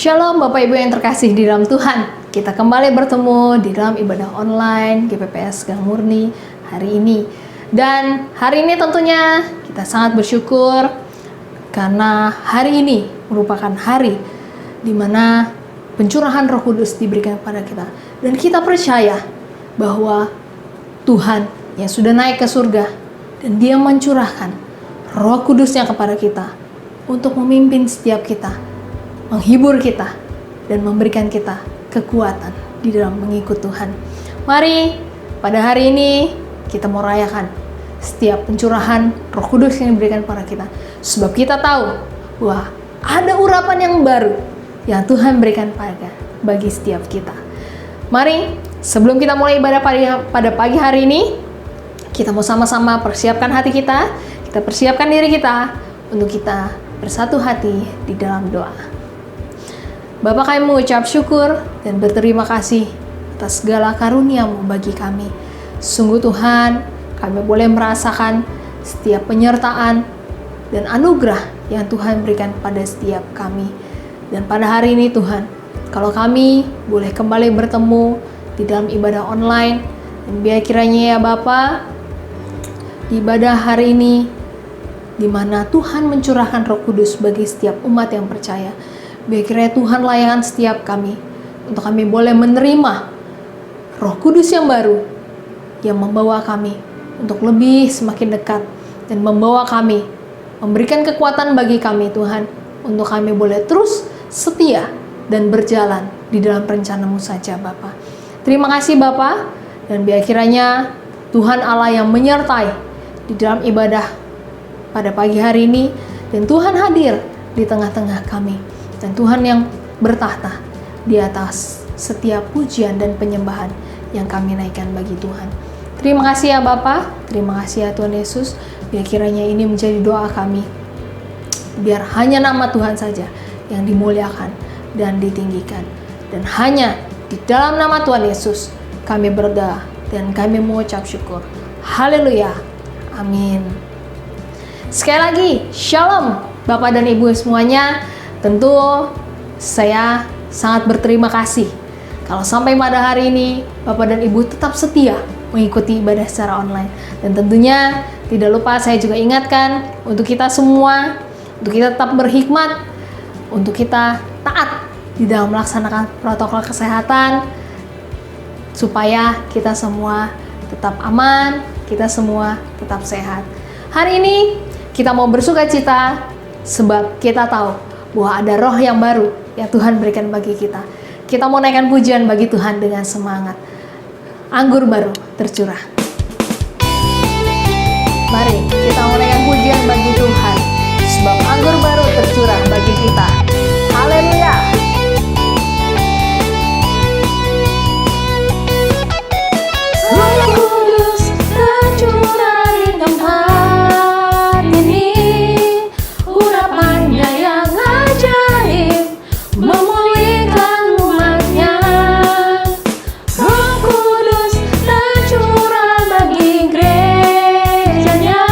Shalom Bapak Ibu yang terkasih di dalam Tuhan. Kita kembali bertemu di dalam ibadah online GPPS Gang Murni hari ini. Dan hari ini tentunya kita sangat bersyukur karena hari ini merupakan hari di mana pencurahan Roh Kudus diberikan kepada kita. Dan kita percaya bahwa Tuhan yang sudah naik ke surga dan Dia mencurahkan Roh Kudusnya kepada kita untuk memimpin setiap kita, menghibur kita, dan memberikan kita kekuatan di dalam mengikut Tuhan. Mari pada hari ini kita mau rayakan setiap pencurahan Roh Kudus yang diberikan kepada kita. Sebab kita tahu bahwa ada urapan yang baru yang Tuhan berikan bagi setiap kita. Mari sebelum kita mulai ibadah pada pagi hari ini, kita mau sama-sama persiapkan hati kita persiapkan diri kita untuk kita bersatu hati di dalam doa. Bapa, kami mengucap syukur dan berterima kasih atas segala karunia-Mu bagi kami. Sungguh Tuhan, kami boleh merasakan setiap penyertaan dan anugerah yang Tuhan berikan pada setiap kami. Dan pada hari ini Tuhan, kalau kami boleh kembali bertemu di dalam ibadah online, dan biar kiranya ya Bapa, ibadah hari ini di mana Tuhan mencurahkan Roh Kudus bagi setiap umat yang percaya. Biar kiranya Tuhan layangan setiap kami untuk kami boleh menerima Roh Kudus yang baru yang membawa kami untuk lebih semakin dekat dan membawa kami, memberikan kekuatan bagi kami Tuhan untuk kami boleh terus setia dan berjalan di dalam rencana-Mu saja Bapa. Terima kasih Bapa, dan biar kiranya Tuhan Allah yang menyertai di dalam ibadah pada pagi hari ini, dan Tuhan hadir di tengah-tengah kami, dan Tuhan yang bertahta di atas setiap pujian dan penyembahan yang kami naikkan bagi Tuhan. Terima kasih ya Bapa, terima kasih ya Tuhan Yesus. Biar kiranya ini menjadi doa kami, biar hanya nama Tuhan saja yang dimuliakan dan ditinggikan, dan hanya di dalam nama Tuhan Yesus kami berdoa dan kami mengucap syukur. Haleluya, amin. Sekali lagi, shalom Bapak dan Ibu semuanya. Tentu saya sangat berterima kasih kalau sampai pada hari ini Bapak dan Ibu tetap setia mengikuti ibadah secara online. Dan tentunya tidak lupa saya juga ingatkan untuk kita semua, untuk kita tetap berhikmat, untuk kita taat di dalam melaksanakan protokol kesehatan, supaya kita semua tetap aman, kita semua tetap sehat. Hari ini kita mau bersukacita sebab kita tahu bahwa ada roh yang baru yang Tuhan berikan bagi kita. Kita mau naikkan pujian bagi Tuhan dengan semangat. Anggur baru tercurah. Mari kita mau naikkan pujian bagi Tuhan, sebab anggur baru tercurah bagi kita. Haleluya. Roh Kudus tercurah di tempat ini. Urapannya yang ajaib memulihkan umatnya. Roh Kudus tercurah bagi gerejanya.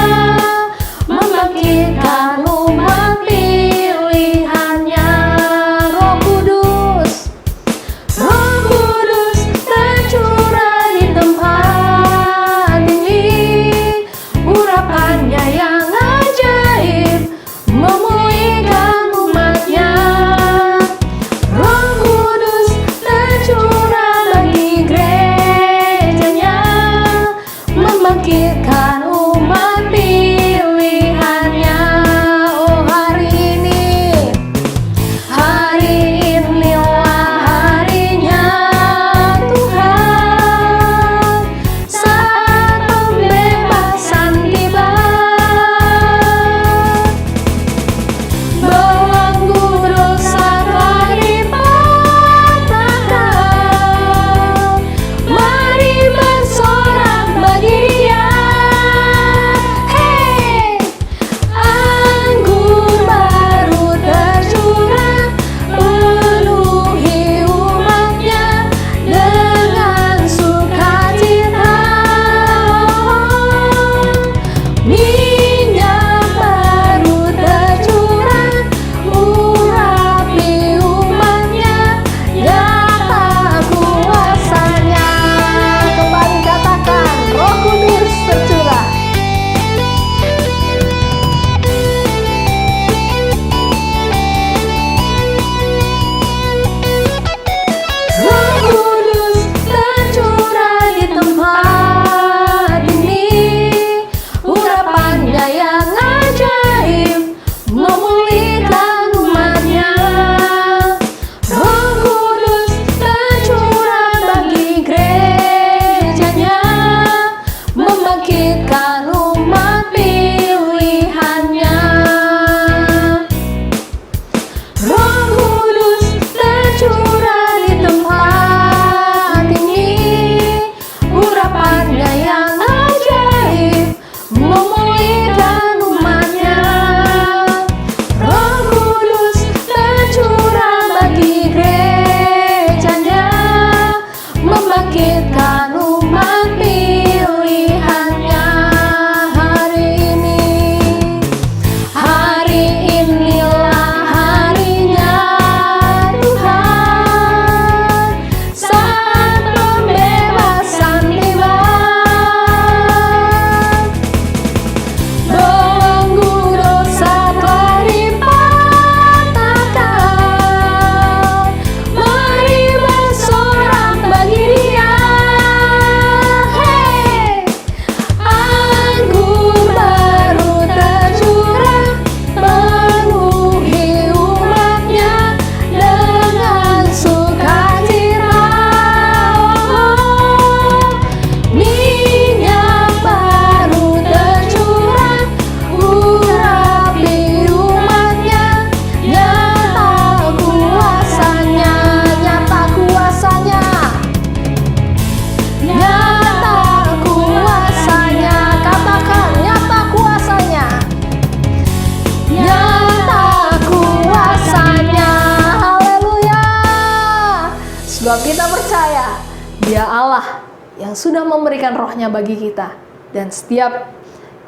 yang sudah memberikan rohnya bagi kita. Dan setiap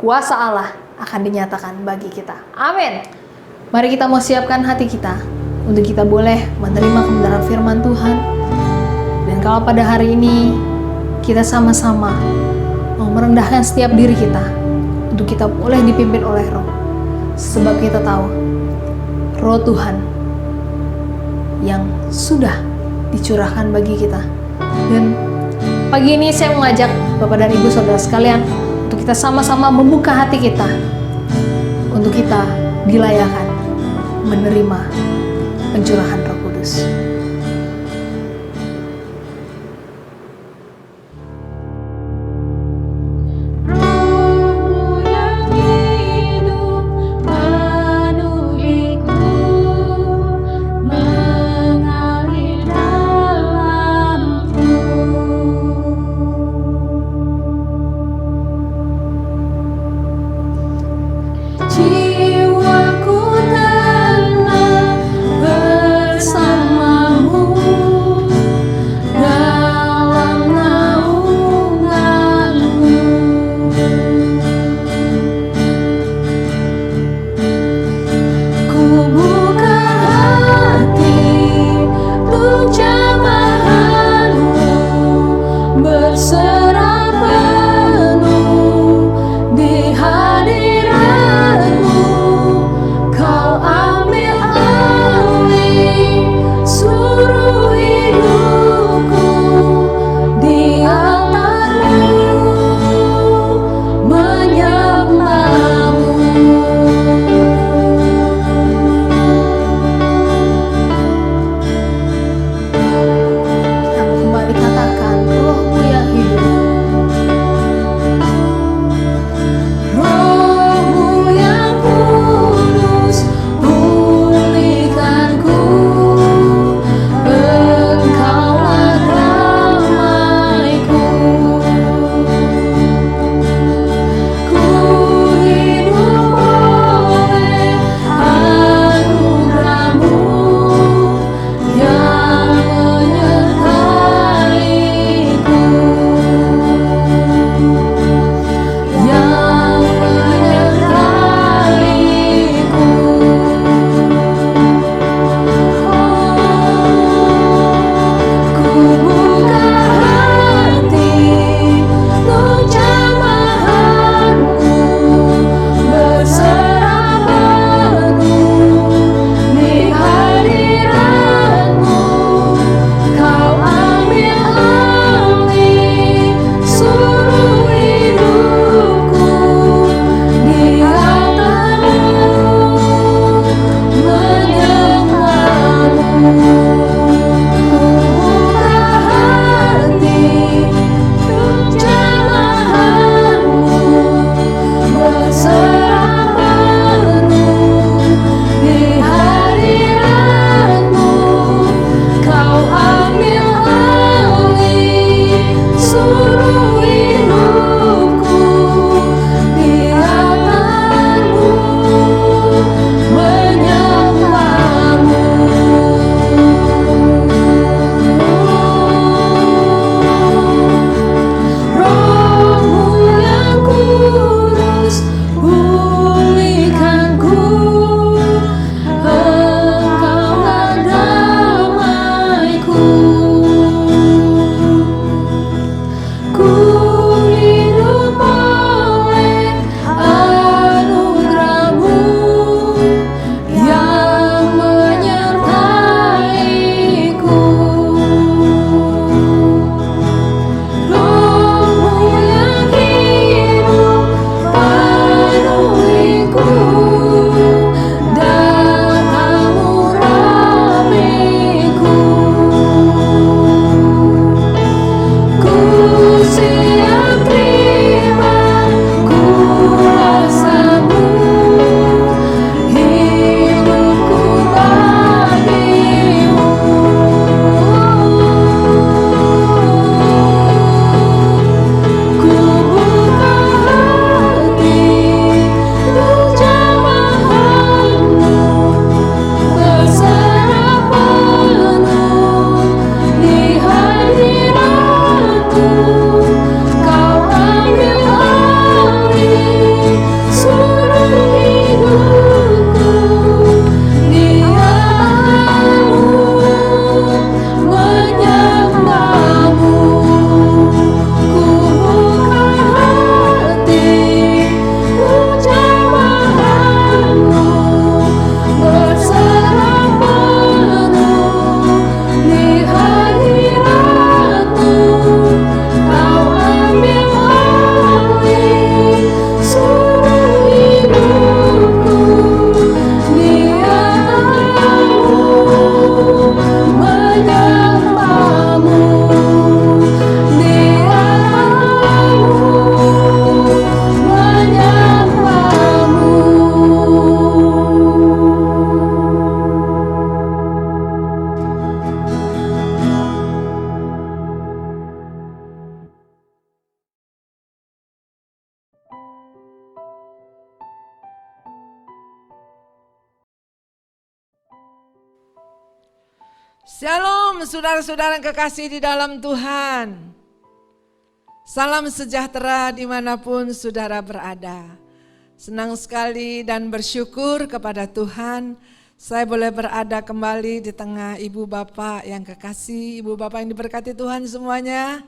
kuasa Allah akan dinyatakan bagi kita. Amin. Mari kita mau siapkan hati kita untuk kita boleh menerima kebenaran firman Tuhan. Dan kalau pada hari ini kita sama-sama mau merendahkan setiap diri kita untuk kita boleh dipimpin oleh Roh. Sebab kita tahu Roh Tuhan yang sudah dicurahkan bagi kita. Dan pagi ini saya mengajak Bapak dan Ibu Saudara sekalian untuk kita sama-sama membuka hati kita untuk kita dilayakan menerima pencurahan Roh Kudus. Jiwaku tenang bersama Shalom saudara-saudara yang kekasih di dalam Tuhan. Salam sejahtera dimanapun saudara berada. Senang sekali dan bersyukur kepada Tuhan. Saya boleh berada kembali di tengah ibu bapak yang kekasih, ibu bapak yang diberkati Tuhan semuanya.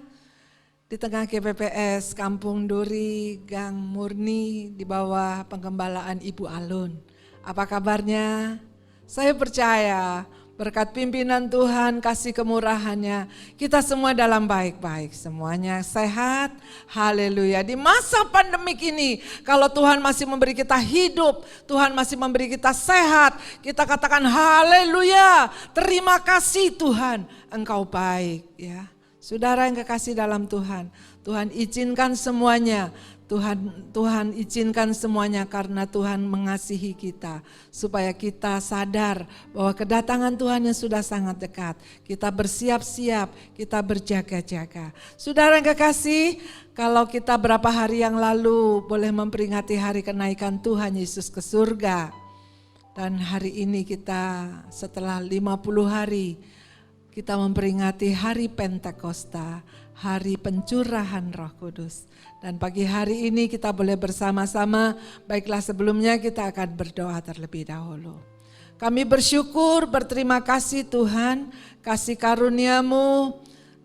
Di tengah GPPS Kampung Duri, Gang Murni di bawah penggembalaan Ibu Alun. Apa kabarnya? Saya percaya berkat pimpinan Tuhan, kasih kemurahannya, kita semua dalam baik-baik, semuanya sehat, haleluya. Di masa pandemik ini, kalau Tuhan masih memberi kita hidup, Tuhan masih memberi kita sehat, kita katakan haleluya, terima kasih Tuhan, Engkau baik ya. Saudara yang kekasih dalam Tuhan, Tuhan izinkan semuanya, Tuhan izinkan semuanya karena Tuhan mengasihi kita. Supaya kita sadar bahwa kedatangan Tuhan yang sudah sangat dekat. Kita bersiap-siap, kita berjaga-jaga. Saudara yang kekasih, kalau kita berapa hari yang lalu boleh memperingati hari kenaikan Tuhan Yesus ke surga. Dan hari ini kita setelah 50 hari, kita memperingati hari Pentakosta, hari pencurahan Roh Kudus. Dan pagi hari ini kita boleh bersama-sama, baiklah sebelumnya kita akan berdoa terlebih dahulu. Kami bersyukur, berterima kasih Tuhan, kasih karunia-Mu,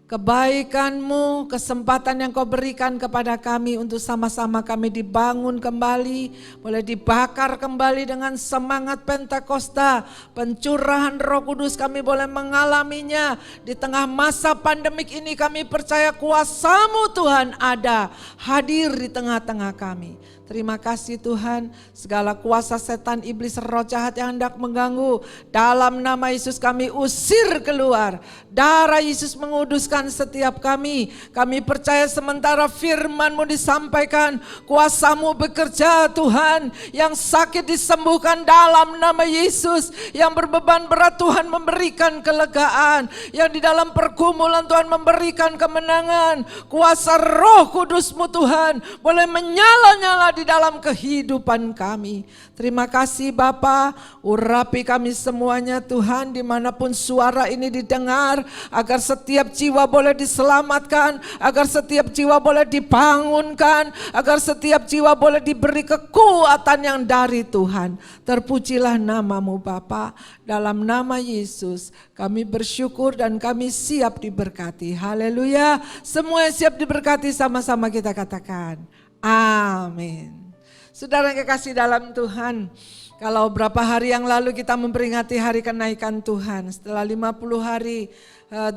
kebaikan-Mu, kesempatan yang Kau berikan kepada kami untuk sama-sama kami dibangun kembali, boleh dibakar kembali dengan semangat Pentakosta, pencurahan Roh Kudus kami boleh mengalaminya. Di tengah masa pandemik ini kami percaya kuasa-Mu Tuhan ada, hadir di tengah-tengah kami. Terima kasih Tuhan, segala kuasa setan, iblis, roh jahat yang hendak mengganggu, dalam nama Yesus kami usir keluar. Darah Yesus menguduskan setiap kami. Kami percaya sementara firman-Mu disampaikan, kuasa-Mu bekerja Tuhan. Yang sakit disembuhkan dalam nama Yesus. Yang berbeban berat Tuhan memberikan kelegaan. Yang di dalam pergumulan Tuhan memberikan kemenangan. Kuasa Roh Kudus-Mu Tuhan boleh menyala-nyala di dalam kehidupan kami. Terima kasih Bapa, urapi kami semuanya Tuhan, dimanapun suara ini didengar, agar setiap jiwa boleh diselamatkan, agar setiap jiwa boleh dibangunkan, agar setiap jiwa boleh diberi kekuatan yang dari Tuhan. Terpujilah nama-Mu Bapa, dalam nama Yesus kami bersyukur dan kami siap diberkati. Haleluya, semua yang siap diberkati sama-sama kita katakan amin. Saudara yang kekasih dalam Tuhan, kalau berapa hari yang lalu kita memperingati hari kenaikan Tuhan, setelah 50 hari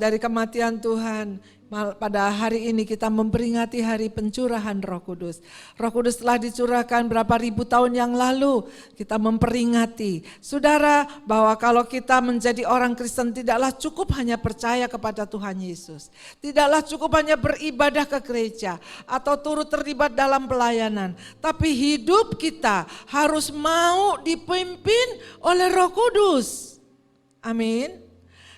dari kematian Tuhan, pada hari ini kita memperingati hari pencurahan Roh Kudus. Roh Kudus telah dicurahkan berapa ribu tahun yang lalu, kita memperingati. Saudara, bahwa kalau kita menjadi orang Kristen tidaklah cukup hanya percaya kepada Tuhan Yesus. Tidaklah cukup hanya beribadah ke gereja atau turut terlibat dalam pelayanan. Tapi hidup kita harus mau dipimpin oleh Roh Kudus. Amin.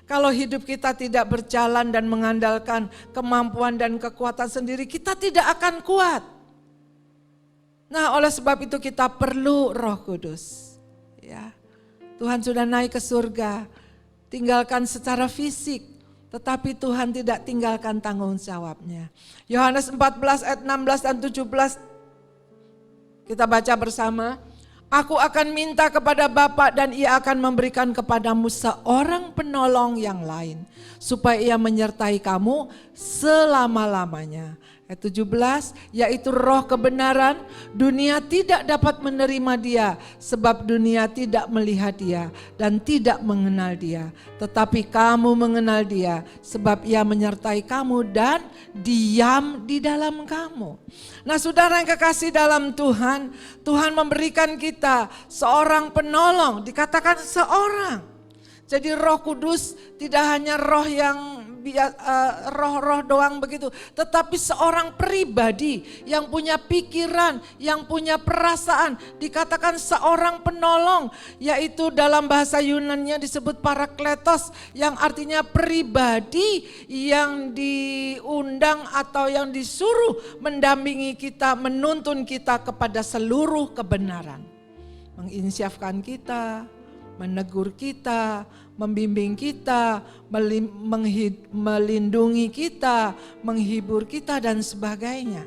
Kalau hidup kita tidak berjalan dan mengandalkan kemampuan dan kekuatan sendiri, kita tidak akan kuat. Nah, oleh sebab itu kita perlu Roh Kudus. Ya, Tuhan sudah naik ke surga, tinggalkan secara fisik, tetapi Tuhan tidak tinggalkan tanggung jawabnya. Yohanes 14 ayat 16 dan 17 kita baca bersama. Aku akan minta kepada Bapa dan Ia akan memberikan kepadamu seorang penolong yang lain, supaya Ia menyertai kamu selama-lamanya. Ayat 17, yaitu Roh kebenaran, dunia tidak dapat menerima Dia, sebab dunia tidak melihat Dia dan tidak mengenal Dia. Tetapi kamu mengenal Dia, sebab Ia menyertai kamu dan diam di dalam kamu. Nah saudara yang kekasih dalam Tuhan, Tuhan memberikan kita seorang penolong, dikatakan seorang. Jadi Roh Kudus tidak hanya roh yang roh-roh doang begitu, tetapi seorang pribadi yang punya pikiran, yang punya perasaan, dikatakan seorang penolong, yaitu dalam bahasa Yunani disebut parakletos, yang artinya pribadi yang diundang atau yang disuruh mendampingi kita, menuntun kita kepada seluruh kebenaran, menginsyafkan kita, menegur kita, membimbing kita, melindungi kita, menghibur kita dan sebagainya.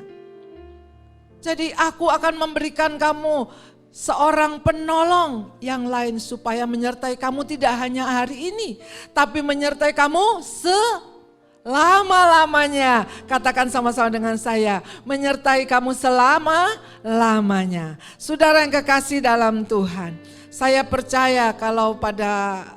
Jadi aku akan memberikan kamu seorang penolong yang lain supaya menyertai kamu tidak hanya hari ini, tapi menyertai kamu selama-lamanya. Katakan sama-sama dengan saya, menyertai kamu selama-lamanya. Saudara yang kekasih dalam Tuhan, saya percaya kalau pada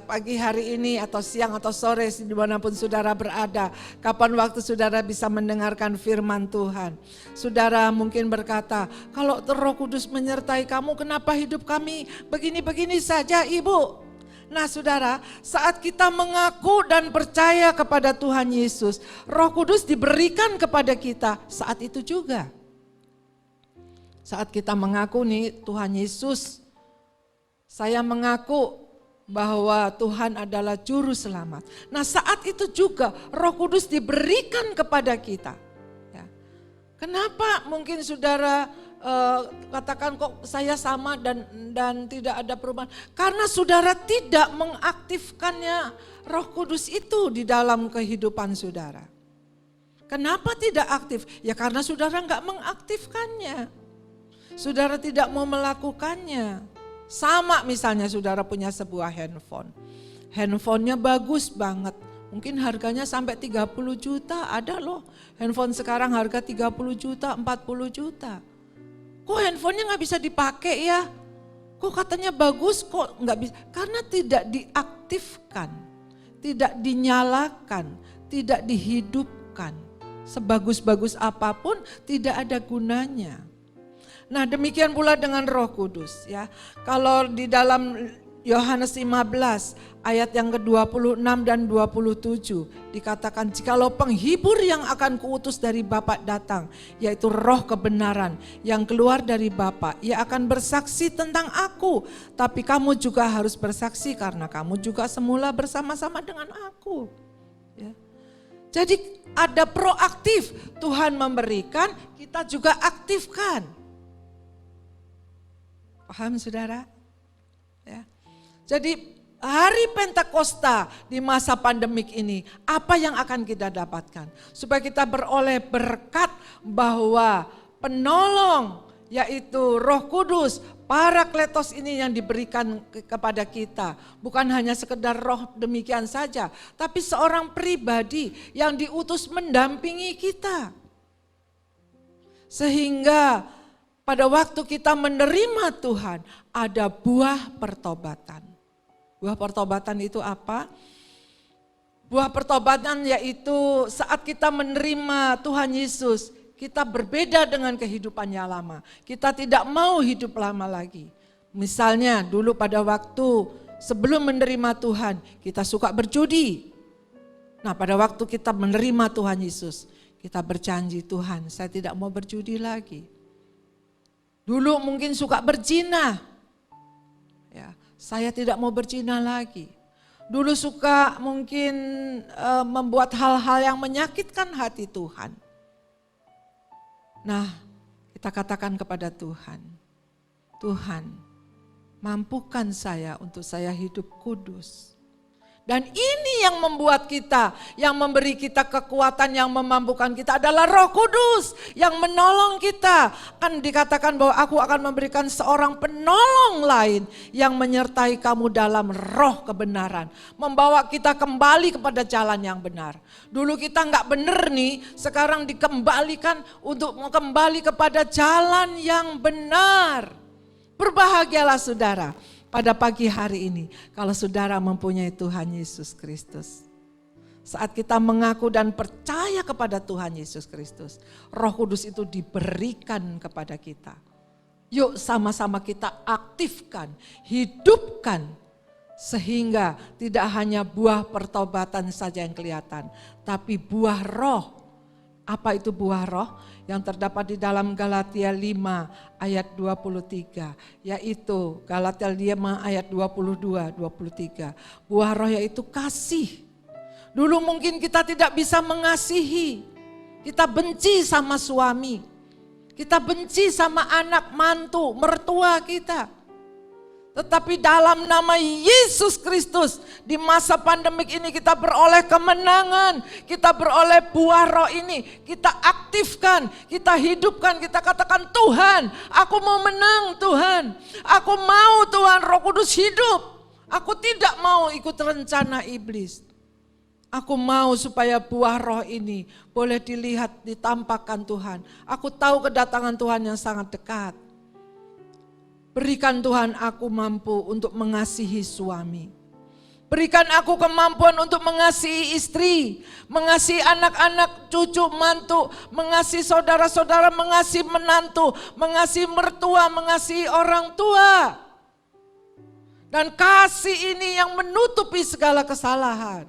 pagi hari ini atau siang atau sore dimanapun saudara berada, kapan waktu saudara bisa mendengarkan firman Tuhan. Saudara mungkin berkata, kalau Roh Kudus menyertai kamu, kenapa hidup kami begini-begini saja, Ibu? Nah saudara, saat kita mengaku dan percaya kepada Tuhan Yesus, Roh Kudus diberikan kepada kita saat itu juga. Saat kita mengaku nih, Tuhan Yesus, saya mengaku bahwa Tuhan adalah juru selamat. Nah saat itu juga Roh Kudus diberikan kepada kita. Ya. Kenapa mungkin saudara katakan kok saya sama dan tidak ada perubahan? Karena saudara tidak mengaktifkannya Roh Kudus itu di dalam kehidupan saudara. Kenapa tidak aktif? Ya karena saudara nggak mengaktifkannya. Saudara tidak mau melakukannya. Sama misalnya saudara punya sebuah handphone. Handphonenya bagus banget. Mungkin harganya sampai 30 juta. Ada loh handphone sekarang harga 30 juta, 40 juta. Kok handphonenya gak bisa dipakai ya? Kok katanya bagus kok gak bisa? Karena tidak diaktifkan, tidak dinyalakan, tidak dihidupkan. Sebagus-bagus apapun tidak ada gunanya. Nah demikian pula dengan Roh Kudus ya. Kalau di dalam Yohanes 15 ayat yang ke-26 dan 27 dikatakan, jikalau penghibur yang akan kuutus dari Bapa datang, yaitu Roh kebenaran yang keluar dari Bapa, ia akan bersaksi tentang aku. Tapi kamu juga harus bersaksi karena kamu juga semula bersama-sama dengan aku. Ya. Jadi ada proaktif, Tuhan memberikan, kita juga aktifkan. Paham saudara? Ya. Jadi hari Pentakosta di masa pandemik ini, apa yang akan kita dapatkan? Supaya kita beroleh berkat bahwa penolong yaitu Roh Kudus, Parakletos ini yang diberikan kepada kita. Bukan hanya sekedar roh demikian saja, tapi seorang pribadi yang diutus mendampingi kita. Sehingga pada waktu kita menerima Tuhan, ada buah pertobatan. Buah pertobatan itu apa? Buah pertobatan yaitu saat kita menerima Tuhan Yesus, kita berbeda dengan kehidupan yang lama. Kita tidak mau hidup lama lagi. Misalnya dulu pada waktu sebelum menerima Tuhan, kita suka berjudi. Nah pada waktu kita menerima Tuhan Yesus, kita berjanji, Tuhan saya tidak mau berjudi lagi. Dulu mungkin suka berzina, ya, saya tidak mau berzina lagi. Dulu suka mungkin membuat hal-hal yang menyakitkan hati Tuhan. Nah, kita katakan kepada Tuhan, Tuhan, mampukan saya untuk saya hidup kudus. Dan ini yang membuat kita, yang memberi kita kekuatan, yang memampukan kita adalah Roh Kudus yang menolong kita. Kan dikatakan bahwa aku akan memberikan seorang penolong lain yang menyertai kamu dalam roh kebenaran. Membawa kita kembali kepada jalan yang benar. Dulu kita nggak benar nih, sekarang dikembalikan untuk kembali kepada jalan yang benar. Berbahagialah saudara. Pada pagi hari ini, kalau saudara mempunyai Tuhan Yesus Kristus. Saat kita mengaku dan percaya kepada Tuhan Yesus Kristus, Roh Kudus itu diberikan kepada kita. Yuk sama-sama kita aktifkan, hidupkan. Sehingga tidak hanya buah pertobatan saja yang kelihatan, tapi buah roh. Apa itu buah roh? Yang terdapat di dalam Galatia 5 ayat 23, yaitu Galatia 5 ayat 22-23. Buah roh yaitu kasih. Dulu mungkin kita tidak bisa mengasihi, kita benci sama suami, kita benci sama anak mantu, mertua kita. Tetapi dalam nama Yesus Kristus, di masa pandemik ini kita beroleh kemenangan, kita beroleh buah roh ini, kita aktifkan, kita hidupkan, kita katakan, Tuhan, aku mau menang Tuhan, aku mau Tuhan Roh Kudus hidup, aku tidak mau ikut rencana iblis. Aku mau supaya buah roh ini boleh dilihat, ditampakkan Tuhan. Aku tahu kedatangan Tuhan yang sangat dekat. Berikan Tuhan aku mampu untuk mengasihi suami. Berikan aku kemampuan untuk mengasihi istri, mengasihi anak-anak, cucu, mantu, mengasihi saudara-saudara, mengasihi menantu, mengasihi mertua, mengasihi orang tua. Dan kasih ini yang menutupi segala kesalahan.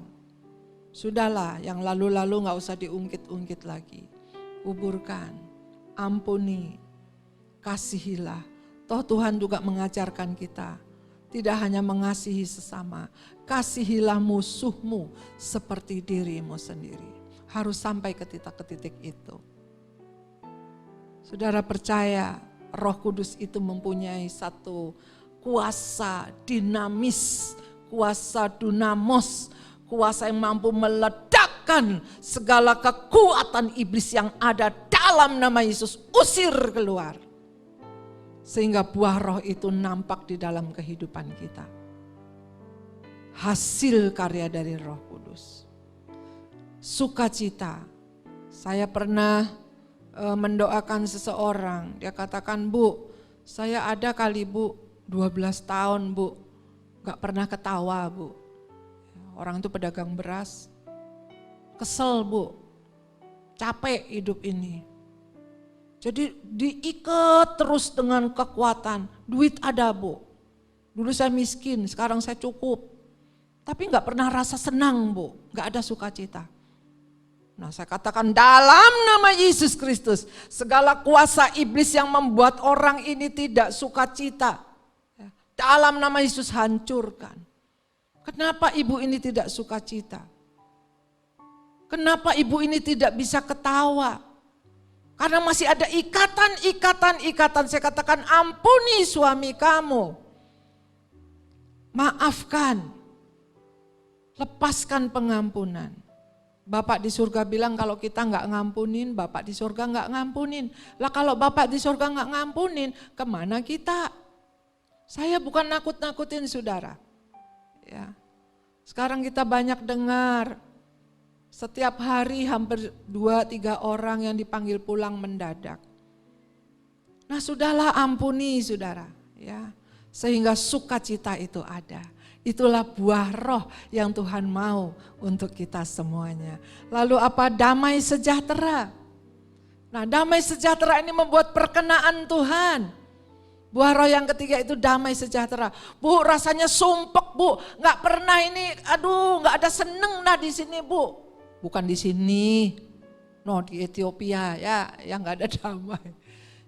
Sudahlah, yang lalu-lalu gak usah diungkit-ungkit lagi. Kuburkan, ampuni, kasihilah. Toh Tuhan juga mengajarkan kita, tidak hanya mengasihi sesama, kasihilah musuhmu seperti dirimu sendiri. Harus sampai ke titik itu. Saudara percaya Roh Kudus itu mempunyai satu kuasa dinamis, kuasa dunamos, kuasa yang mampu meledakkan segala kekuatan iblis yang ada dalam nama Yesus. Usir keluar. Sehingga buah roh itu nampak di dalam kehidupan kita. Hasil karya dari Roh Kudus. Sukacita. Saya pernah mendoakan seseorang. Dia katakan, Bu, saya ada kali Bu, 12 tahun Bu, gak pernah ketawa Bu. Orang itu pedagang beras. Kesel Bu, capek hidup ini. Jadi diikat terus dengan kekuatan. Duit ada Bu. Dulu saya miskin, sekarang saya cukup. Tapi gak pernah rasa senang Bu, gak ada sukacita. Nah saya katakan dalam nama Yesus Kristus, segala kuasa iblis yang membuat orang ini tidak sukacita, dalam nama Yesus hancurkan. Kenapa ibu ini tidak sukacita? Kenapa ibu ini tidak bisa ketawa? Karena masih ada ikatan. Saya katakan ampuni suami kamu. Maafkan. Lepaskan pengampunan. Bapak di surga bilang kalau kita gak ngampunin, Bapak di surga gak ngampunin. Lah kalau Bapak di surga gak ngampunin, kemana kita? Saya bukan nakut-nakutin saudara. Ya. Sekarang kita banyak dengar. Setiap hari hampir 2-3 orang yang dipanggil pulang mendadak. Nah sudahlah ampuni saudara. Ya, sehingga sukacita itu ada. Itulah buah roh yang Tuhan mau untuk kita semuanya. Lalu apa? Damai sejahtera. Nah damai sejahtera ini membuat perkenaan Tuhan. Buah roh yang ketiga itu damai sejahtera. Bu rasanya sumpek Bu, gak pernah ini, aduh gak ada seneng dah di sini Bu. Bukan di sini, no di Ethiopia ya, yang gak ada damai.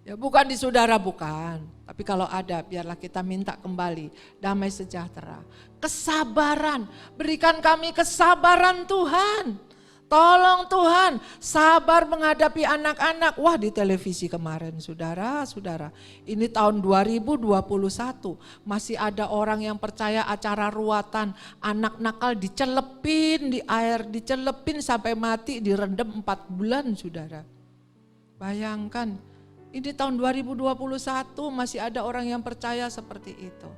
Ya bukan di saudara, bukan. Tapi kalau ada biarlah kita minta kembali damai sejahtera. Kesabaran, berikan kami kesabaran Tuhan. Tolong Tuhan, sabar menghadapi anak-anak. Wah di televisi kemarin saudara, ini tahun 2021 masih ada orang yang percaya acara ruatan. Anak nakal dicelepin di air, dicelepin sampai mati, direndam 4 bulan saudara. Bayangkan, ini tahun 2021 masih ada orang yang percaya seperti itu.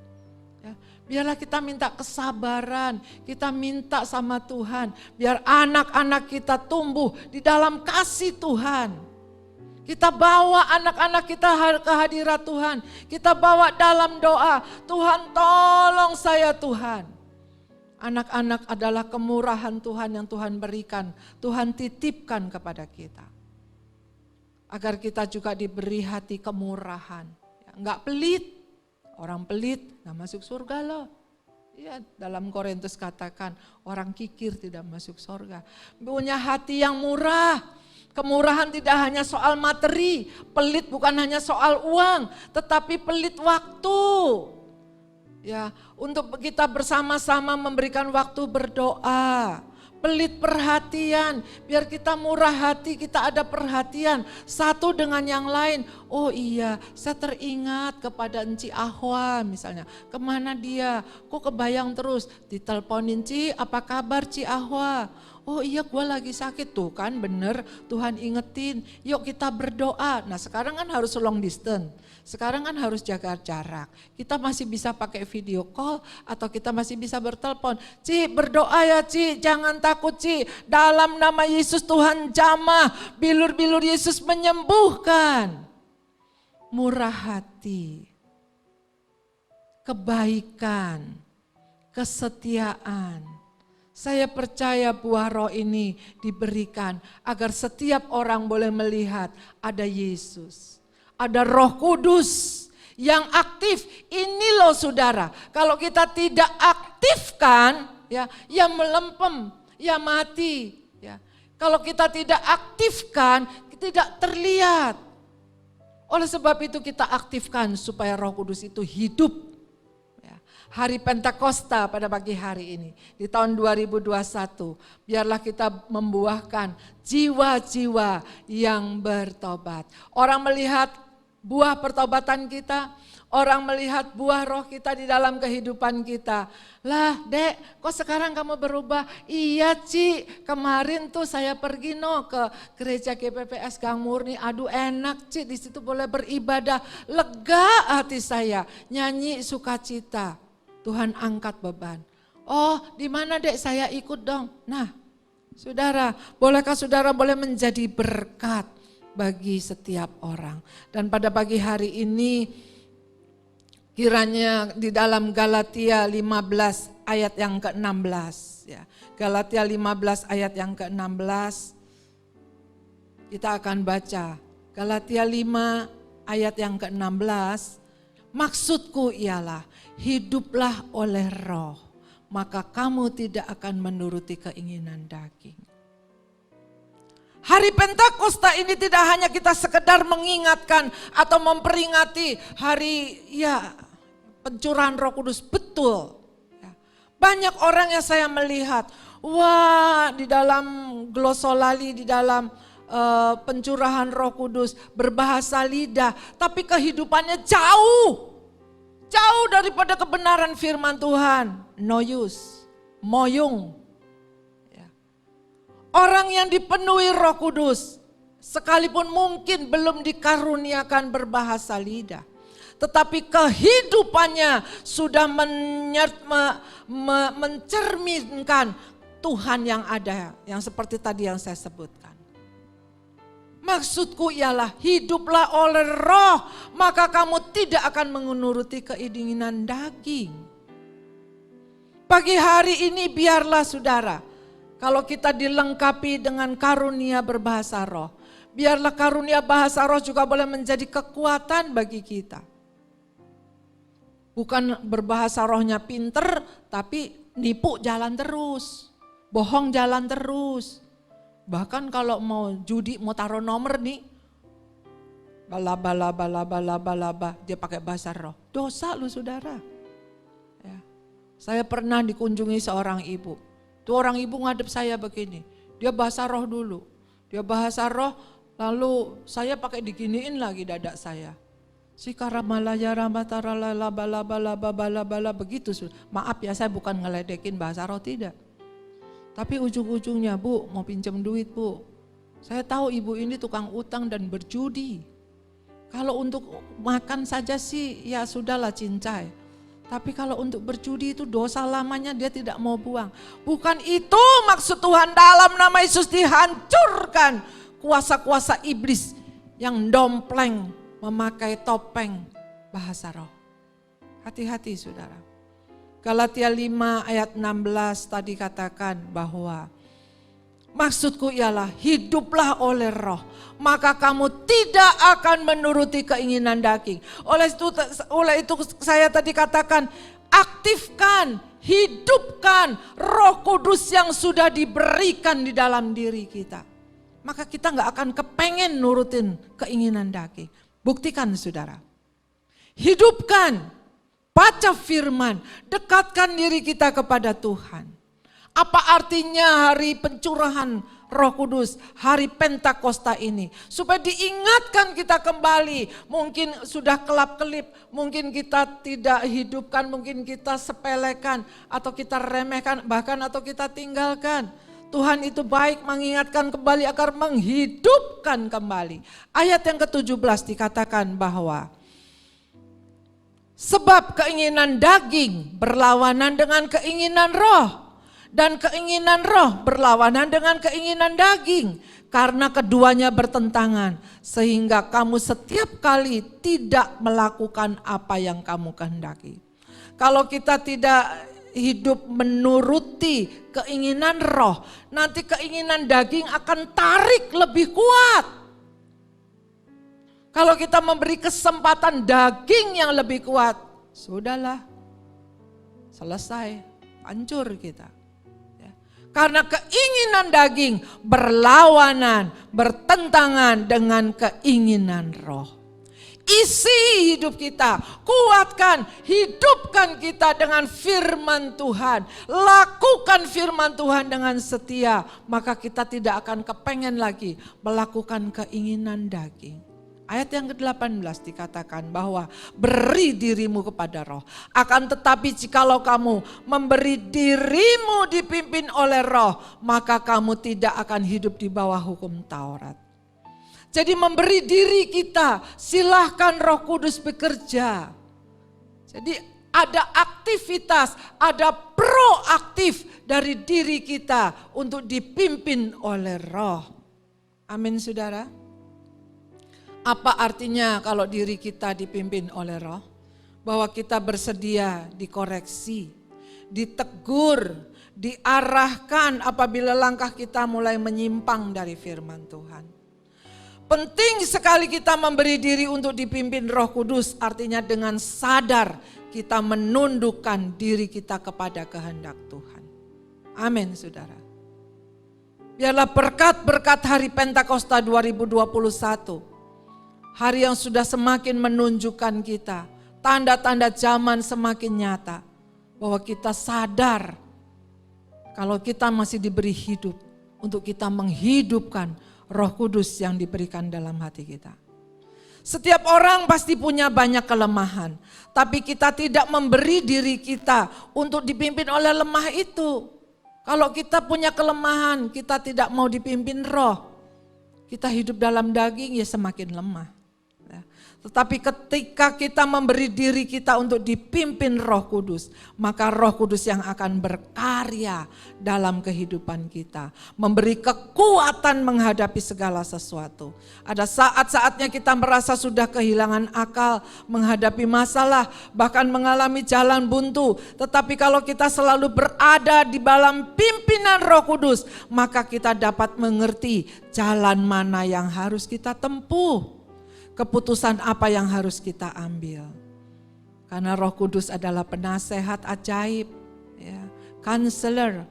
Biarlah kita minta kesabaran, kita minta sama Tuhan. Biar anak-anak kita tumbuh di dalam kasih Tuhan. Kita bawa anak-anak kita ke hadirat Tuhan. Kita bawa dalam doa, Tuhan tolong saya Tuhan. Anak-anak adalah kemurahan Tuhan yang Tuhan berikan. Tuhan titipkan kepada kita. Agar kita juga diberi hati kemurahan. Enggak pelit. Orang pelit gak masuk surga loh. Ya, dalam Korintus katakan orang kikir tidak masuk surga. Punya hati yang murah. Kemurahan tidak hanya soal materi. Pelit bukan hanya soal uang. Tetapi pelit waktu. Ya, untuk kita bersama-sama memberikan waktu berdoa. pelit perhatian, biar kita murah hati, kita ada perhatian satu dengan yang lain. Oh iya, saya teringat kepada Enci Ahwa misalnya, kemana dia, kok kebayang terus, diteleponin, Ci apa kabar Ci Ahwa? Oh iya, gue lagi sakit, tuh kan bener, Tuhan ingetin, yuk kita berdoa. Nah sekarang kan harus long distance, sekarang kan harus jaga jarak. Kita masih bisa pakai video call atau kita masih bisa bertelepon. Ci berdoa ya Ci, jangan takut Ci, dalam nama Yesus Tuhan jamah, bilur-bilur Yesus menyembuhkan. Murah hati, kebaikan, kesetiaan. Saya percaya buah roh ini diberikan agar setiap orang boleh melihat ada Yesus. Ada Roh Kudus yang aktif. Ini loh saudara, kalau kita tidak aktifkan ya melempem, ya mati. Ya. Kalau kita tidak aktifkan, tidak terlihat. Oleh sebab itu kita aktifkan supaya Roh Kudus itu hidup. Hari Pentakosta pada pagi hari ini, di tahun 2021, biarlah kita membuahkan jiwa-jiwa yang bertobat. Orang melihat buah pertobatan kita, orang melihat buah roh kita di dalam kehidupan kita. Lah Dek, kok sekarang kamu berubah? Iya Ci, kemarin tuh saya pergi ke gereja GPPS Gang Murni, aduh enak Ci, di situ boleh beribadah, lega hati saya, nyanyi sukacita. Tuhan angkat beban. Oh, di mana Dek saya ikut dong. Nah, saudara, bolehkah saudara boleh menjadi berkat bagi setiap orang. Dan pada pagi hari ini kiranya di dalam Galatia 15 ayat yang ke-16 ya. Galatia 15 ayat yang ke-16 kita akan baca. Galatia 5 ayat yang ke-16. Maksudku ialah hiduplah oleh roh, maka kamu tidak akan menuruti keinginan daging. Hari Pentakosta ini tidak hanya kita sekedar mengingatkan atau memperingati hari pencurahan Roh Kudus, betul. Banyak orang yang saya melihat, wah di dalam glosolali, di dalam pencurahan Roh Kudus, berbahasa lidah, tapi kehidupannya jauh daripada kebenaran firman Tuhan. No use, moyung. Orang yang dipenuhi Roh Kudus, sekalipun mungkin belum dikaruniakan berbahasa lidah, tetapi kehidupannya sudah mencerminkan Tuhan yang ada, yang seperti tadi yang saya sebutkan. Maksudku ialah hiduplah oleh roh, maka kamu tidak akan menuruti keinginan daging. Pagi hari ini biarlah saudara, kalau kita dilengkapi dengan karunia berbahasa roh, biarlah karunia bahasa roh juga boleh menjadi kekuatan bagi kita. Bukan berbahasa rohnya pinter, tapi nipu jalan terus, bohong jalan terus. Bahkan kalau mau judi, mau taruh nomor nih, balaba, dia pakai bahasa roh. Dosa lu saudara. Ya. Saya pernah dikunjungi seorang ibu. Tuh orang ibu ngadep saya begini, dia bahasa roh dulu. Dia bahasa roh, lalu saya pakai diginiin lagi dada saya. Sikaramalaya ramatarala bala begitu. Maaf ya, saya bukan ngeledekin bahasa roh, tidak. Tapi ujung-ujungnya, Bu, mau pinjam duit, Bu. Saya tahu ibu ini tukang utang dan berjudi. Kalau untuk makan saja sih ya sudahlah cincai. Tapi kalau untuk berjudi itu dosa lamanya dia tidak mau buang. Bukan itu maksud Tuhan, dalam nama Yesus dihancurkan kuasa-kuasa iblis yang dompleng memakai topeng bahasa roh. Hati-hati saudara. Galatia 5 ayat 16 tadi katakan bahwa maksudku ialah hiduplah oleh roh, maka kamu tidak akan menuruti keinginan daging. Oleh itu saya tadi katakan, aktifkan, hidupkan Roh Kudus yang sudah diberikan di dalam diri kita. Maka kita gak akan kepengen nurutin keinginan daging. Buktikan saudara. Hidupkan, baca firman, dekatkan diri kita kepada Tuhan. Apa artinya hari pencurahan Roh Kudus, hari Pentakosta ini? Supaya diingatkan kita kembali, mungkin sudah kelap-kelip, mungkin kita tidak hidupkan, mungkin kita sepelekan, atau kita remehkan, bahkan atau kita tinggalkan. Tuhan itu baik mengingatkan kembali agar menghidupkan kembali. Ayat yang ke-17 dikatakan bahwa sebab keinginan daging berlawanan dengan keinginan roh, dan keinginan roh berlawanan dengan keinginan daging, karena keduanya bertentangan, sehingga kamu setiap kali tidak melakukan apa yang kamu kehendaki. Kalau kita tidak hidup menuruti keinginan roh, nanti keinginan daging akan tarik lebih kuat. Kalau kita memberi kesempatan daging yang lebih kuat, sudahlah, selesai, hancur kita. Karena keinginan daging berlawanan, bertentangan dengan keinginan roh. Isi hidup kita, kuatkan, hidupkan kita dengan firman Tuhan. Lakukan firman Tuhan dengan setia, maka kita tidak akan kepengen lagi melakukan keinginan daging. Ayat yang ke-18 dikatakan bahwa beri dirimu kepada roh. Akan tetapi jikalau kamu memberi dirimu dipimpin oleh roh, maka kamu tidak akan hidup di bawah hukum Taurat. Jadi memberi diri kita, silahkan Roh Kudus bekerja. Jadi ada aktivitas, ada proaktif dari diri kita untuk dipimpin oleh roh. Amin saudara. Apa artinya kalau diri kita dipimpin oleh roh? Bahwa kita bersedia dikoreksi, ditegur, diarahkan apabila langkah kita mulai menyimpang dari firman Tuhan. Penting sekali kita memberi diri untuk dipimpin Roh Kudus, artinya dengan sadar kita menundukkan diri kita kepada kehendak Tuhan. Amin saudara. Biarlah berkat-berkat hari Pentakosta 2021, hari yang sudah semakin menunjukkan kita, tanda-tanda zaman semakin nyata, bahwa kita sadar kalau kita masih diberi hidup untuk kita menghidupkan Roh Kudus yang diberikan dalam hati kita. Setiap orang pasti punya banyak kelemahan, tapi kita tidak memberi diri kita untuk dipimpin oleh lemah itu. Kalau kita punya kelemahan, kita tidak mau dipimpin roh, kita hidup dalam daging ya semakin lemah. Tetapi ketika kita memberi diri kita untuk dipimpin Roh Kudus, maka Roh Kudus yang akan berkarya dalam kehidupan kita, memberi kekuatan menghadapi segala sesuatu. Ada saat-saatnya kita merasa sudah kehilangan akal menghadapi masalah, bahkan mengalami jalan buntu. Tetapi kalau kita selalu berada di dalam pimpinan Roh Kudus, maka kita dapat mengerti jalan mana yang harus kita tempuh. Keputusan apa yang harus kita ambil. Karena Roh Kudus adalah penasehat ajaib, ya, counselor.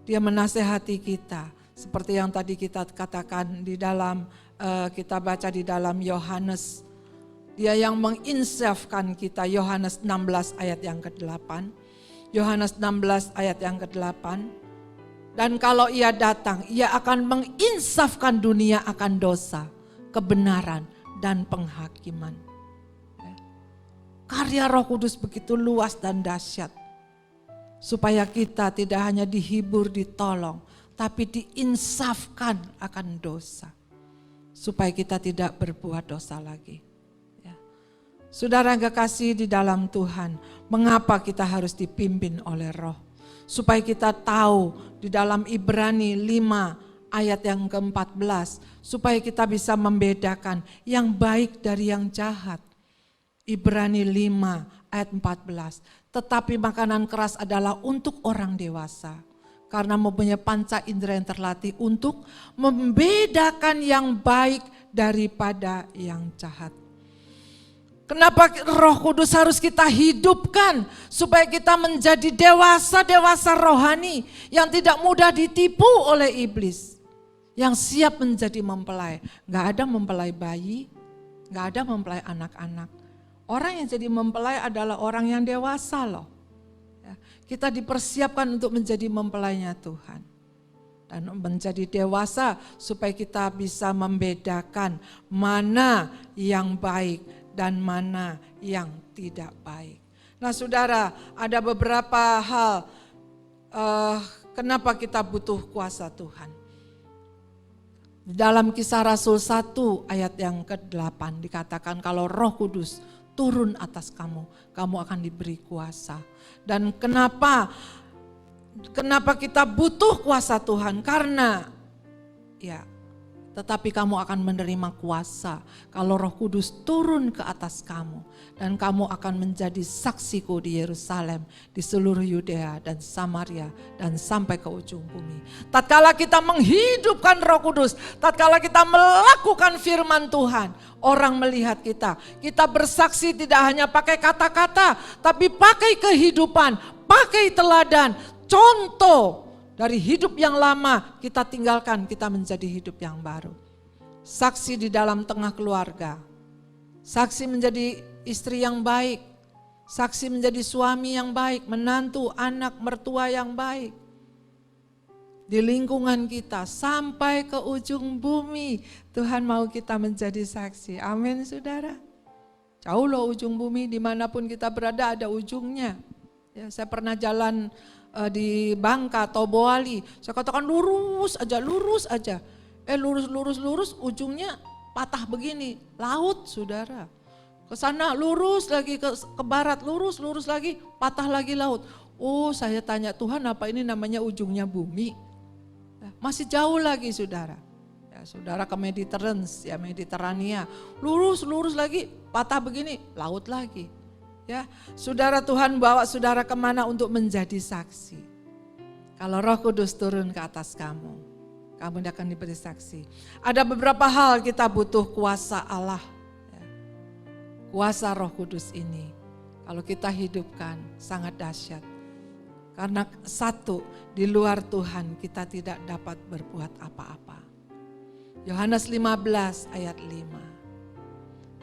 Dia menasehati kita. Seperti yang tadi kita katakan di dalam, kita baca di dalam Yohanes. Dia yang menginsafkan kita, Yohanes 16 ayat yang ke-8. Yohanes 16 ayat yang ke-8. Dan kalau ia datang, ia akan menginsafkan dunia akan dosa, kebenaran, dan penghakiman. Karya Roh Kudus begitu luas dan dahsyat. Supaya kita tidak hanya dihibur, ditolong, tapi diinsafkan akan dosa. Supaya kita tidak berbuat dosa lagi. Ya. Saudara yang kekasih di dalam Tuhan, mengapa kita harus dipimpin oleh Roh? Supaya kita tahu di dalam Ibrani 5 ayat yang ke-14, supaya kita bisa membedakan yang baik dari yang jahat. Ibrani 5 ayat 14, tetapi makanan keras adalah untuk orang dewasa, karena mempunyai panca indera yang terlatih untuk membedakan yang baik daripada yang jahat. Kenapa Roh Kudus harus kita hidupkan supaya kita menjadi dewasa-dewasa rohani yang tidak mudah ditipu oleh iblis. Yang siap menjadi mempelai. Gak ada mempelai bayi, gak ada mempelai anak-anak. Orang yang jadi mempelai adalah orang yang dewasa loh. Kita dipersiapkan untuk menjadi mempelainya Tuhan. Dan menjadi dewasa supaya kita bisa membedakan mana yang baik dan mana yang tidak baik. Nah saudara, ada beberapa hal kenapa kita butuh kuasa Tuhan. Dalam Kisah Rasul 1 ayat yang ke-8 dikatakan kalau Roh Kudus turun atas kamu, kamu akan diberi kuasa. Dan kenapa kita butuh kuasa Tuhan? Karena tetapi kamu akan menerima kuasa kalau Roh Kudus turun ke atas kamu. Dan kamu akan menjadi saksiku di Yerusalem, di seluruh Yudea dan Samaria dan sampai ke ujung bumi. Tatkala kita menghidupkan Roh Kudus, tatkala kita melakukan firman Tuhan, orang melihat kita. Kita bersaksi tidak hanya pakai kata-kata, tapi pakai kehidupan, pakai teladan, contoh dari hidup yang lama kita tinggalkan, kita menjadi hidup yang baru. Saksi di dalam tengah keluarga, saksi menjadi istri yang baik, saksi menjadi suami yang baik, menantu, anak, mertua yang baik. Di lingkungan kita sampai ke ujung bumi, Tuhan mau kita menjadi saksi. Amin saudara. Jauh loh ujung bumi, dimanapun kita berada ada ujungnya. Ya, saya pernah jalan di Bangka atau Boali, saya katakan lurus aja, lurus, ujungnya patah begini, laut saudara. Ke sana lurus lagi ke barat, lurus lagi, patah lagi laut. Oh saya tanya Tuhan apa ini namanya ujungnya bumi? Masih jauh lagi saudara. Ya, saudara ke Mediterania, lurus lagi, patah begini, laut lagi. Ya, saudara Tuhan bawa saudara kemana untuk menjadi saksi. Kalau Roh Kudus turun ke atas kamu akan diberi saksi. Ada beberapa hal kita butuh kuasa Allah. Ya. Kuasa Roh Kudus ini, kalau kita hidupkan sangat dahsyat. Karena satu, di luar Tuhan kita tidak dapat berbuat apa-apa. Yohanes 15 ayat 5.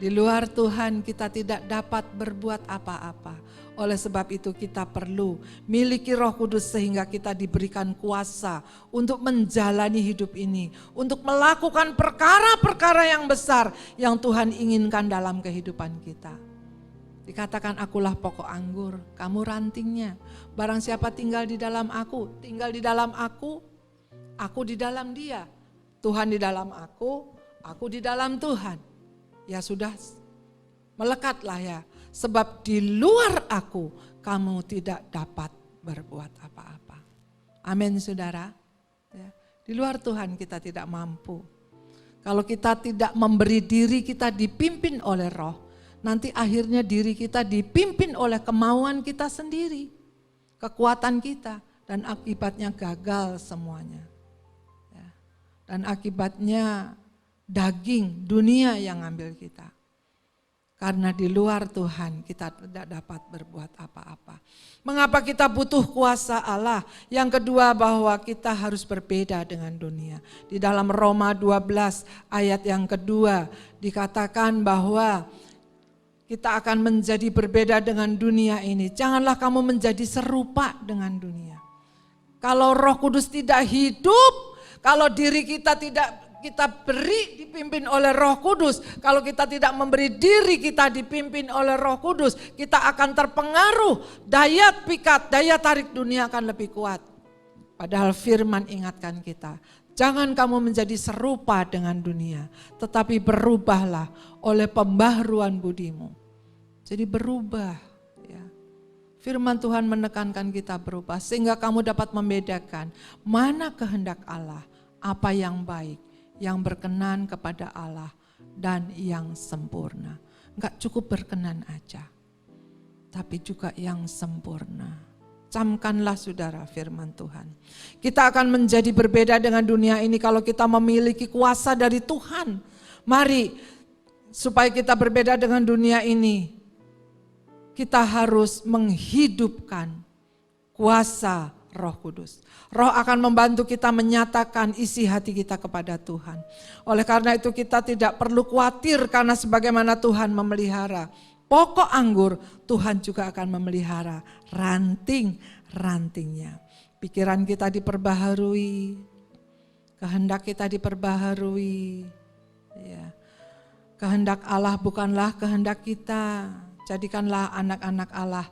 Di luar Tuhan kita tidak dapat berbuat apa-apa. Oleh sebab itu kita perlu miliki Roh Kudus sehingga kita diberikan kuasa untuk menjalani hidup ini. Untuk melakukan perkara-perkara yang besar yang Tuhan inginkan dalam kehidupan kita. Dikatakan akulah pokok anggur, kamu rantingnya. Barang siapa tinggal di dalam aku di dalam dia. Tuhan di dalam aku di dalam Tuhan. Ya sudah, melekatlah ya. Sebab di luar aku, kamu tidak dapat berbuat apa-apa. Amin saudara. Ya, di luar Tuhan kita tidak mampu. Kalau kita tidak memberi diri kita dipimpin oleh Roh, nanti akhirnya diri kita dipimpin oleh kemauan kita sendiri. Kekuatan kita, dan akibatnya gagal semuanya. Ya, dan akibatnya daging dunia yang ngambil kita. Karena di luar Tuhan kita tidak dapat berbuat apa-apa. Mengapa kita butuh kuasa Allah? Yang kedua bahwa kita harus berbeda dengan dunia. Di dalam Roma 12 ayat yang kedua dikatakan bahwa kita akan menjadi berbeda dengan dunia ini. Janganlah kamu menjadi serupa dengan dunia. Kalau Roh Kudus tidak hidup, kalau diri kita tidak kita beri dipimpin oleh Roh Kudus. Kalau kita tidak memberi diri kita dipimpin oleh Roh Kudus, kita akan terpengaruh. Daya pikat, daya tarik dunia akan lebih kuat. Padahal firman ingatkan kita, jangan kamu menjadi serupa dengan dunia, tetapi berubahlah oleh pembaharuan budimu. Jadi berubah. Ya. Firman Tuhan menekankan kita berubah sehingga kamu dapat membedakan mana kehendak Allah, apa yang baik, yang berkenan kepada Allah dan yang sempurna. Enggak cukup berkenan aja, tapi juga yang sempurna. Camkanlah saudara firman Tuhan. Kita akan menjadi berbeda dengan dunia ini kalau kita memiliki kuasa dari Tuhan. Mari supaya kita berbeda dengan dunia ini, kita harus menghidupkan kuasa Roh Kudus. Roh akan membantu kita menyatakan isi hati kita kepada Tuhan. Oleh karena itu kita tidak perlu khawatir karena sebagaimana Tuhan memelihara pokok anggur, Tuhan juga akan memelihara ranting-rantingnya. Pikiran kita diperbaharui, kehendak kita diperbaharui. Ya. Kehendak Allah bukanlah kehendak kita. Jadikanlah anak-anak Allah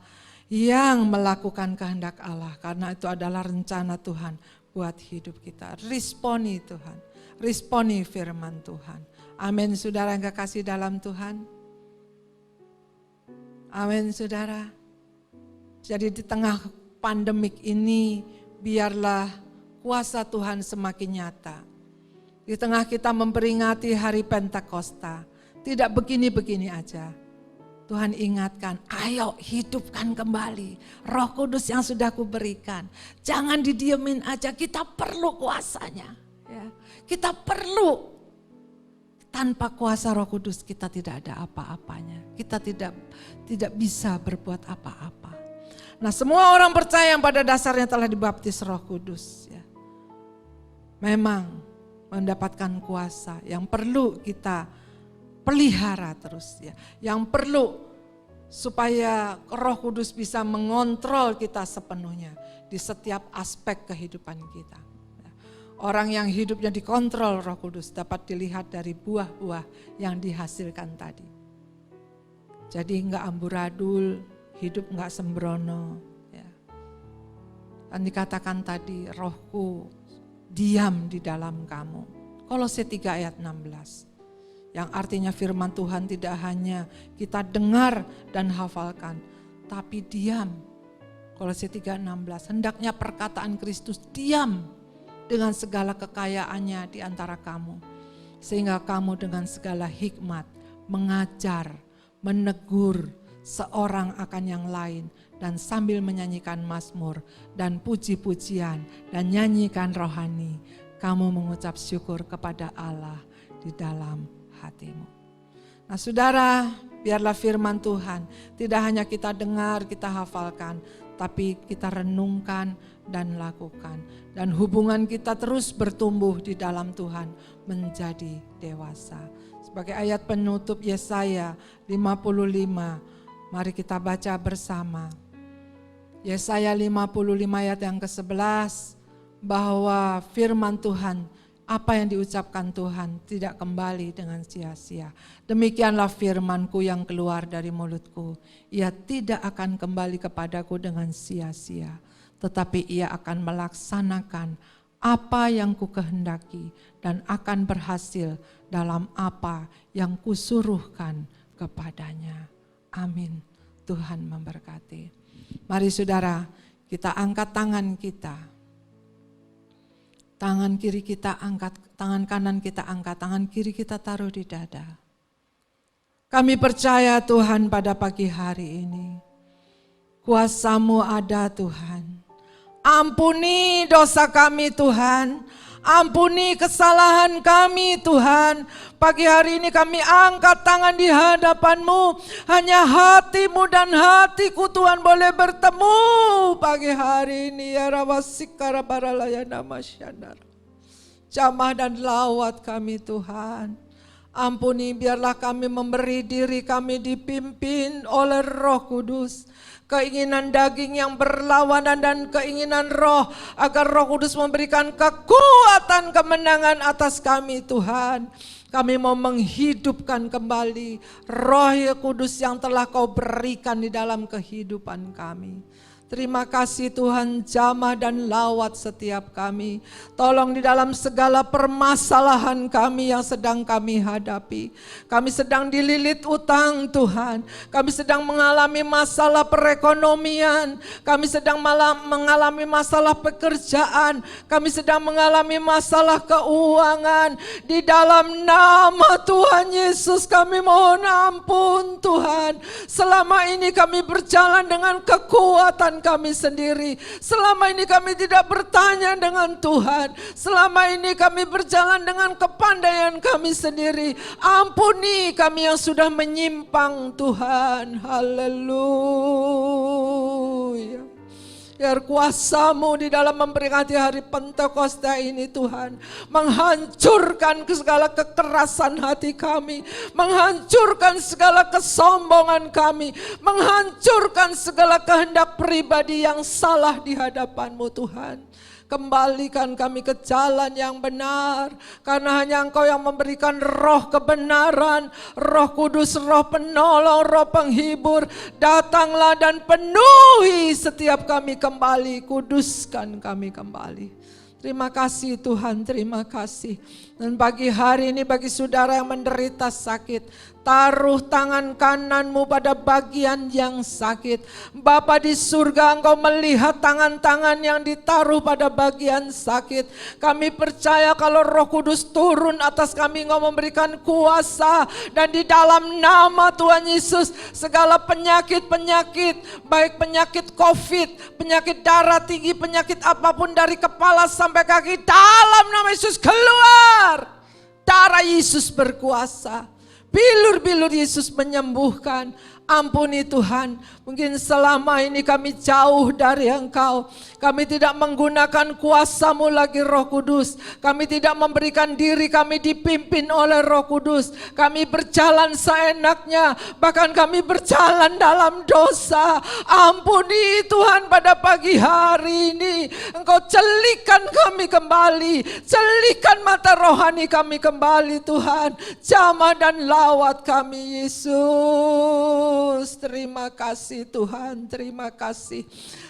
yang melakukan kehendak Allah, karena itu adalah rencana Tuhan buat hidup kita. Responi Tuhan, responi firman Tuhan. Amin, saudara yang kekasih dalam Tuhan. Amin, saudara. Jadi di tengah pandemik ini, biarlah kuasa Tuhan semakin nyata. Di tengah kita memperingati hari Pentakosta, tidak begini-begini aja. Tuhan ingatkan, ayo hidupkan kembali Roh Kudus yang sudah kuberikan. Jangan didiemin aja, kita perlu kuasanya. Ya. Kita perlu. Tanpa kuasa Roh Kudus kita tidak ada apa-apanya. Kita tidak bisa berbuat apa-apa. Nah, semua orang percaya yang pada dasarnya telah dibaptis Roh Kudus. Ya. Memang mendapatkan kuasa yang perlu kita pelihara terus ya. Yang perlu supaya Roh Kudus bisa mengontrol kita sepenuhnya di setiap aspek kehidupan kita. Orang yang hidupnya dikontrol Roh Kudus dapat dilihat dari buah-buah yang dihasilkan tadi. Jadi enggak amburadul, hidup enggak sembrono. Ya. Dan dikatakan tadi, Rohku diam di dalam kamu. Kolose 3 ayat 16. Yang artinya firman Tuhan tidak hanya kita dengar dan hafalkan, tapi diam. Kolose 3:16, hendaknya perkataan Kristus diam dengan segala kekayaannya di antara kamu. Sehingga kamu dengan segala hikmat mengajar, menegur seorang akan yang lain, dan sambil menyanyikan mazmur dan puji-pujian dan nyanyikan rohani, kamu mengucap syukur kepada Allah di dalam hatimu. Nah, saudara, biarlah firman Tuhan tidak hanya kita dengar, kita hafalkan, tapi kita renungkan dan lakukan. Dan hubungan kita terus bertumbuh di dalam Tuhan menjadi dewasa. Sebagai ayat penutup Yesaya 55, mari kita baca bersama. Yesaya 55 ayat yang ke-11, bahwa firman Tuhan, apa yang diucapkan Tuhan tidak kembali dengan sia-sia. Demikianlah firman-Ku yang keluar dari mulut-Ku. Ia tidak akan kembali kepadaku dengan sia-sia, tetapi ia akan melaksanakan apa yang Ku kehendaki dan akan berhasil dalam apa yang Kusuruhkan kepadanya. Amin. Tuhan memberkati. Mari saudara, kita angkat tangan kita. Tangan kiri kita angkat, tangan kanan kita angkat, tangan kiri kita taruh di dada. Kami percaya Tuhan pada pagi hari ini, kuasa-Mu ada Tuhan. Ampuni dosa kami Tuhan, ampuni kesalahan kami Tuhan. Pagi hari ini kami angkat tangan di hadapan-Mu. Hanya hati-Mu dan hatiku Tuhan boleh bertemu pagi hari ini. Ya Rawasikara Baralaya Namasyandar. Jamah dan lawat kami Tuhan. Ampuni, biarlah kami memberi diri kami dipimpin oleh Roh Kudus. Keinginan daging yang berlawanan dan keinginan roh, agar Roh Kudus memberikan kekuatan kemenangan atas kami Tuhan. Kami mau menghidupkan kembali Roh Kudus yang telah Kau berikan di dalam kehidupan kami. Terima kasih Tuhan, jamah dan lawat setiap kami. Tolong di dalam segala permasalahan kami yang sedang kami hadapi. Kami sedang dililit utang Tuhan. Kami sedang mengalami masalah perekonomian. Kami sedang mengalami masalah pekerjaan. Kami sedang mengalami masalah keuangan. Di dalam nama Tuhan Yesus kami mohon ampun Tuhan. Selama ini kami berjalan dengan kekuatan kami sendiri. Selama ini kami tidak bertanya dengan Tuhan. Selama ini kami berjalan dengan kepandaian kami sendiri. Ampuni kami yang sudah menyimpang Tuhan. Haleluya. Biar kuasa-Mu di dalam memperingati hari Pentakosta ini Tuhan, menghancurkan segala kekerasan hati kami, menghancurkan segala kesombongan kami, menghancurkan segala kehendak pribadi yang salah di hadapan-Mu Tuhan. Kembalikan kami ke jalan yang benar, karena hanya Engkau yang memberikan roh kebenaran, Roh Kudus, roh penolong, roh penghibur. Datanglah dan penuhi setiap kami kembali, kuduskan kami kembali. Terima kasih Tuhan, terima kasih. Dan pagi hari ini bagi saudara yang menderita sakit, taruh tangan kanan-Mu pada bagian yang sakit. Bapa di surga, Engkau melihat tangan-tangan yang ditaruh pada bagian sakit. Kami percaya kalau Roh Kudus turun atas kami, Engkau memberikan kuasa. Dan di dalam nama Tuhan Yesus, segala penyakit-penyakit, baik penyakit COVID, penyakit darah tinggi, penyakit apapun dari kepala sampai kaki, dalam nama Yesus keluar. Darah Yesus berkuasa. Bilur-bilur Yesus menyembuhkan. Ampuni Tuhan, mungkin selama ini kami jauh dari Engkau. Kami tidak menggunakan kuasa-Mu lagi Roh Kudus. Kami tidak memberikan diri kami dipimpin oleh Roh Kudus. Kami berjalan seenaknya, bahkan kami berjalan dalam dosa. Ampuni Tuhan pada pagi hari ini. Engkau celikan kami kembali. Celikan mata rohani kami kembali Tuhan. Jamah dan lawat kami Yesus. Terima kasih Tuhan, terima kasih.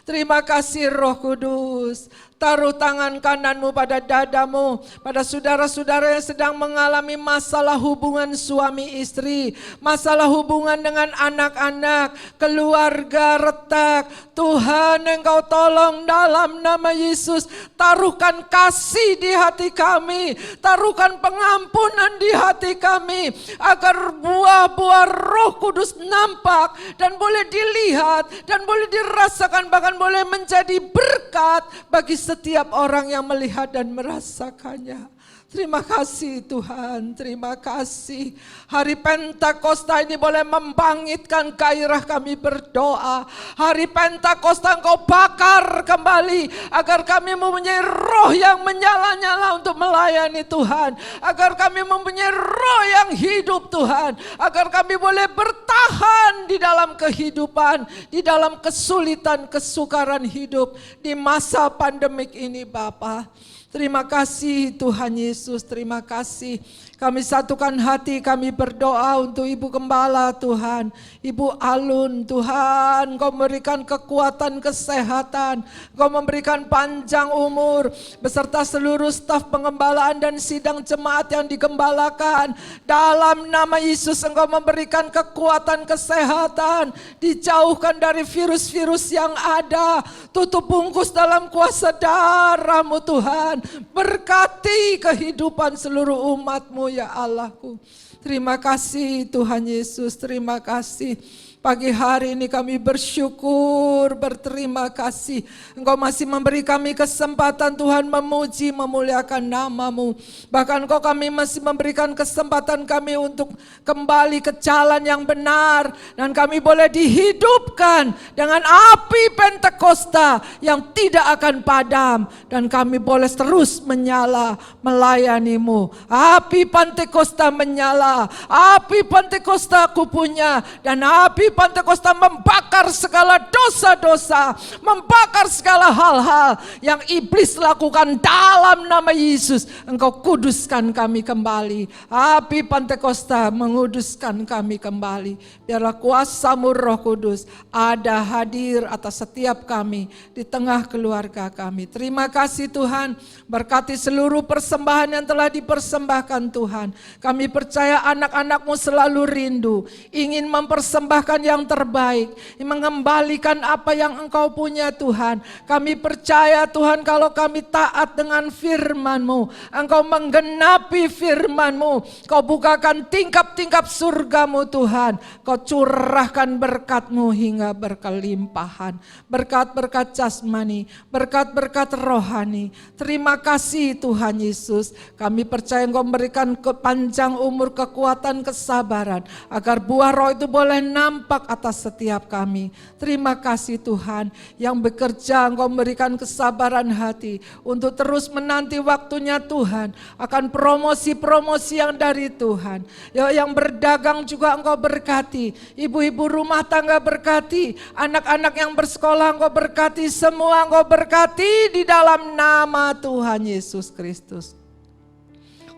Terima kasih Roh Kudus. Taruh tangan kanan-Mu pada dadamu, pada saudara-saudara yang sedang mengalami masalah hubungan suami istri, masalah hubungan dengan anak-anak, keluarga retak. Tuhan, Engkau tolong dalam nama Yesus. Taruhkan kasih di hati kami, taruhkan pengampunan di hati kami, agar buah-buah Roh Kudus nampak dan boleh dilihat dan boleh dirasakan, bahkan boleh menjadi berkat bagi setiap orang yang melihat dan merasakannya. Terima kasih Tuhan, terima kasih. Hari Pentakosta ini boleh membangkitkan gairah kami berdoa. Hari Pentakosta Engkau bakar kembali, agar kami mempunyai roh yang menyala-nyala untuk melayani Tuhan. Agar kami mempunyai roh yang hidup Tuhan. Agar kami boleh bertahan di dalam kehidupan, di dalam kesulitan, kesukaran hidup di masa pandemik ini Bapa. Terima kasih Tuhan Yesus, terima kasih. Kami satukan hati, kami berdoa untuk Ibu Gembala Tuhan, Ibu Alun Tuhan, Engkau memberikan kekuatan kesehatan, Engkau memberikan panjang umur, beserta seluruh staf pengembalaan dan sidang jemaat yang digembalakan. Dalam nama Yesus Engkau memberikan kekuatan kesehatan, dijauhkan dari virus-virus yang ada, tutup bungkus dalam kuasa darah-Mu Tuhan, berkati kehidupan seluruh umat-Mu ya Allahku. Terima kasih Tuhan Yesus, terima kasih. Pagi hari ini kami bersyukur, berterima kasih. Engkau masih memberi kami kesempatan Tuhan memuji, memuliakan nama-Mu. Bahkan Engkau kami masih memberikan kesempatan kami untuk kembali ke jalan yang benar. Dan kami boleh dihidupkan dengan api Pentakosta yang tidak akan padam. Dan kami boleh terus menyala melayani-Mu. Api Pentakosta menyala, api Pentakosta kupunya, dan api Pentakosta membakar segala dosa-dosa, membakar segala hal-hal yang iblis lakukan. Dalam nama Yesus Engkau kuduskan kami kembali. Api Pentakosta menguduskan kami kembali. Biarlah kuasa-Mu Roh Kudus ada hadir atas setiap kami di tengah keluarga kami. Terima kasih Tuhan, berkati seluruh persembahan yang telah dipersembahkan Tuhan. Kami percaya anak-anak-Mu selalu rindu, ingin mempersembahkan yang terbaik, mengembalikan apa yang Engkau punya Tuhan. Kami percaya Tuhan, kalau kami taat dengan firman-Mu, Engkau menggenapi firman-Mu, Kau bukakan tingkap-tingkap surga-Mu Tuhan, Kau curahkan berkat-Mu hingga berkelimpahan, berkat-berkat jasmani, berkat-berkat rohani. Terima kasih Tuhan Yesus, kami percaya Engkau memberikan panjang umur, kekuatan, kesabaran, agar buah roh itu boleh nampak nampak atas setiap kami. Terima kasih Tuhan yang bekerja, Engkau memberikan kesabaran hati untuk terus menanti waktunya Tuhan akan promosi-promosi yang dari Tuhan. Ya, yang berdagang juga Engkau berkati, ibu-ibu rumah tangga berkati, anak-anak yang bersekolah Engkau berkati, semua Engkau berkati di dalam nama Tuhan Yesus Kristus.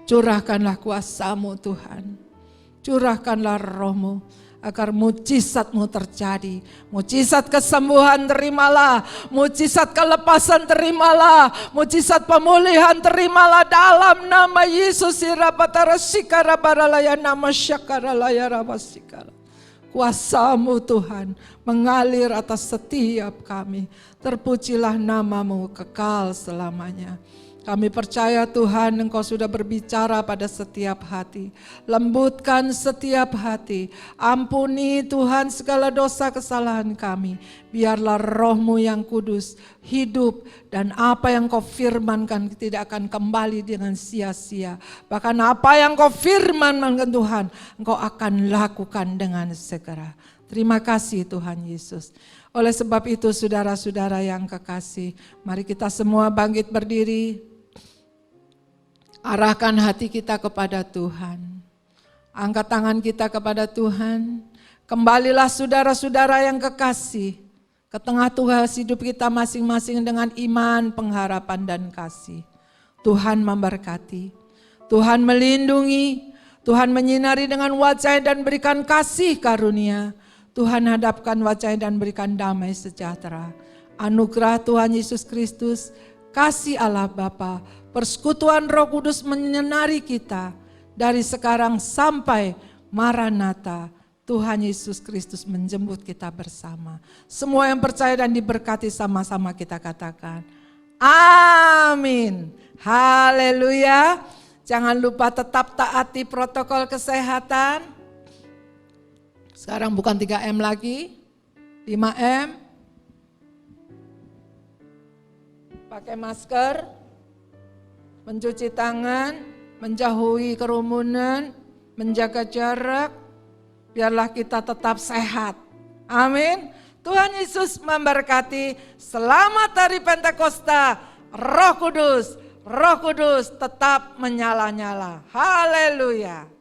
Curahkanlah kuasa-Mu Tuhan, curahkanlah roh-Mu agar mujizat-Mu terjadi. Mujizat kesembuhan terimalah, mujizat kelepasan terimalah, mujizat pemulihan terimalah dalam nama Yesus. Irabatara sikara baralaya nama syakaralaya rabasikara. Kuasa-Mu Tuhan mengalir atas setiap kami. Terpujilah nama-Mu kekal selamanya. Kami percaya Tuhan Engkau sudah berbicara pada setiap hati. Lembutkan setiap hati. Ampuni Tuhan segala dosa kesalahan kami. Biarlah roh-Mu yang kudus hidup dan apa yang Kau firmankan tidak akan kembali dengan sia-sia. Bahkan apa yang Kau firmankan Tuhan Engkau akan lakukan dengan segera. Terima kasih Tuhan Yesus. Oleh sebab itu saudara-saudara yang kekasih, mari kita semua bangkit berdiri. Arahkan hati kita kepada Tuhan. Angkat tangan kita kepada Tuhan. Kembalilah saudara-saudara yang kekasih ke tengah-tengah hidup kita masing-masing dengan iman, pengharapan dan kasih. Tuhan memberkati, Tuhan melindungi, Tuhan menyinari dengan wajah dan berikan kasih karunia. Tuhan hadapkan wajah dan berikan damai sejahtera. Anugerah Tuhan Yesus Kristus, kasih Allah Bapa, persekutuan Roh Kudus menyenari kita dari sekarang sampai Maranatha. Tuhan Yesus Kristus menjemput kita bersama. Semua yang percaya dan diberkati sama-sama kita katakan amin. Haleluya. Jangan lupa tetap taati protokol kesehatan. Sekarang bukan 3M lagi, 5M. Pakai masker, mencuci tangan, menjauhi kerumunan, menjaga jarak, biarlah kita tetap sehat. Amin. Tuhan Yesus memberkati. Selamat hari Pentakosta. Roh Kudus tetap menyala-nyala. Haleluya.